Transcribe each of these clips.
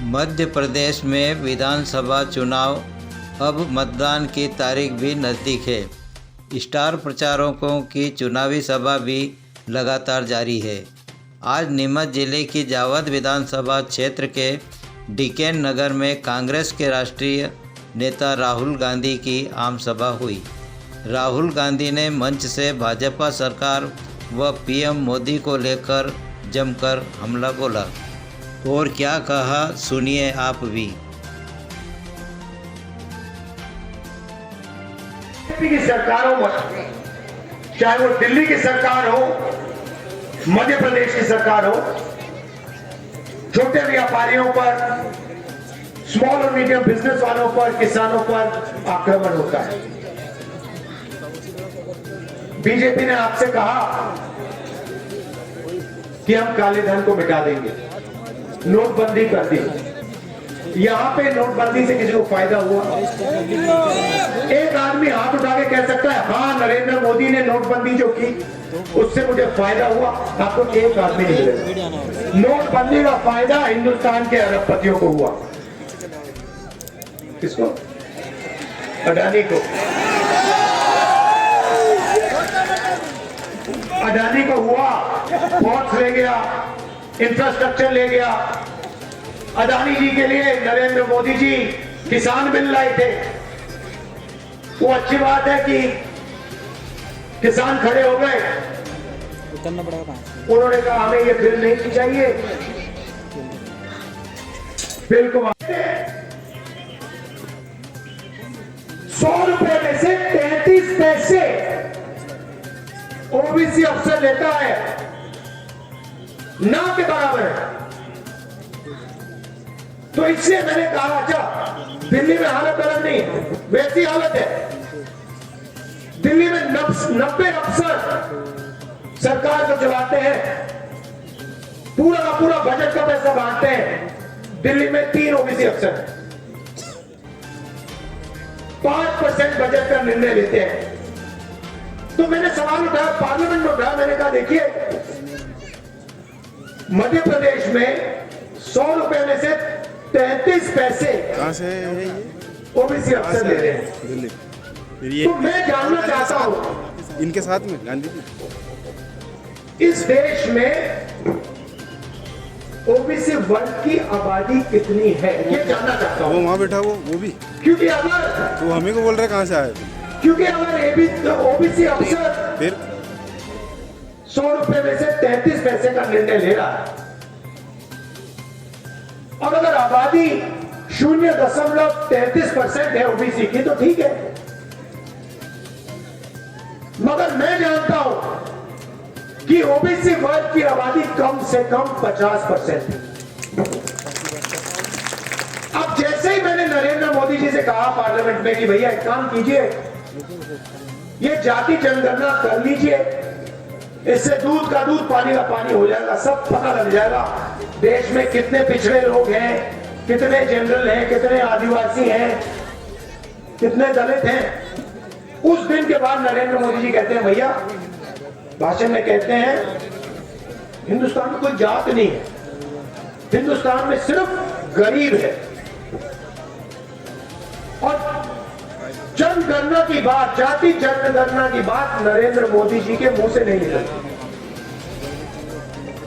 मध्य प्रदेश में विधानसभा चुनाव, अब मतदान की तारीख भी नज़दीक है। स्टार प्रचारकों की चुनावी सभा भी लगातार जारी है। आज नीमच जिले की जावद विधानसभा क्षेत्र के डीकेन नगर में कांग्रेस के राष्ट्रीय नेता राहुल गांधी की आम सभा हुई। राहुल गांधी ने मंच से भाजपा सरकार व पीएम मोदी को लेकर जमकर हमला बोला और क्या कहा, सुनिए आप भी। की सरकारों में, चाहे वो दिल्ली की सरकार हो, मध्य प्रदेश की सरकार हो, छोटे व्यापारियों पर, स्मॉल और मीडियम बिजनेस वालों पर, किसानों पर आक्रमण होता है। बीजेपी ने आपसे कहा कि हम काले धन को मिटा देंगे, नोटबंदी कर दी। यहां पे नोटबंदी से किसी को फायदा हुआ? एक आदमी हाथ उठा के कह सकता है हाँ, नरेंद्र मोदी ने नोटबंदी जो की उससे मुझे फायदा हुआ? आपको एक आदमी नहीं मिलेगा। नोटबंदी का फायदा हिंदुस्तान के अरबपतियों को हुआ। किसको? अडानी को। अडानी को हुआ, पोर्ट्स ले गया, इंफ्रास्ट्रक्चर ले गया। अडानी जी के लिए नरेंद्र मोदी जी किसान बिल लाए थे। वो अच्छी बात है कि किसान खड़े हो गए, उन्होंने कहा हमें ये बिल नहीं चाहिए। बिल को 100 रुपए में से 33 पैसे ओबीसी अफसर लेता है, ना के बराबर है। तो इसलिए मैंने कहा अच्छा, दिल्ली में हालत अलग नहीं, वैसी हालत है। दिल्ली में 90 अफसर सरकार को चलाते हैं, पूरा का पूरा बजट का पैसा बांटते हैं। दिल्ली में 3 ओबीसी अफसर 5% बजट का निर्णय लेते हैं। तो मैंने सवाल उठाया, पार्लियामेंट में उठाया, मैंने कहा देखिए, मध्य प्रदेश में 100 रुपए में से 33 पैसे कहां से ओबीसी अफसर ले रहे हैं। तो मैं जानना चाहता हूं, इनके साथ में गांधी जी, इस देश में ओबीसी वर्ग की आबादी कितनी है, ये जानना चाहता हूं। वो वहाँ बैठा, वो भी, क्योंकि अगर तो हमें को बोल रहे कहाँ से आए? क्योंकि अगर ओबीसी अफसर फिर 100 रुपए में से 33 पैसे का निर्णय ले रहा है, और अगर आबादी 0.33% है ओबीसी की, तो ठीक है। मगर मैं जानता हूं कि ओबीसी वर्ग की आबादी कम से कम 50% है। अब जैसे ही मैंने नरेंद्र मोदी जी से कहा पार्लियामेंट में कि भैया एक काम कीजिए, ये जाति जनगणना कर लीजिए, इससे दूध का दूध, पानी का पानी हो जाएगा, सब पता लग जाएगा देश में कितने पिछड़े लोग हैं, कितने जनरल हैं, कितने आदिवासी हैं, कितने दलित हैं। उस दिन के बाद नरेंद्र मोदी जी कहते हैं भैया, भाषण में कहते हैं हिंदुस्तान में कोई जात नहीं है, हिंदुस्तान में सिर्फ गरीब है। और जनगणना की बात, जाति जनगणना की बात नरेंद्र मोदी जी के मुंह से नहीं निकलती।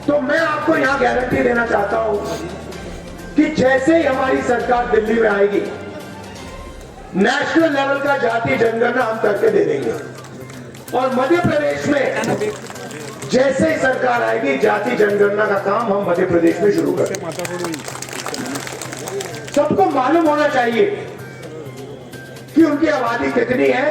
तो मैं आपको यहां गारंटी देना चाहता हूं कि जैसे ही हमारी सरकार दिल्ली में आएगी, नेशनल लेवल का जाति जनगणना हम करके दे देंगे। और मध्य प्रदेश में जैसे ही सरकार आएगी, जाति जनगणना का काम हम मध्य प्रदेश में शुरू करेंगे। सबको मालूम होना चाहिए कि उनकी आबादी कितनी है।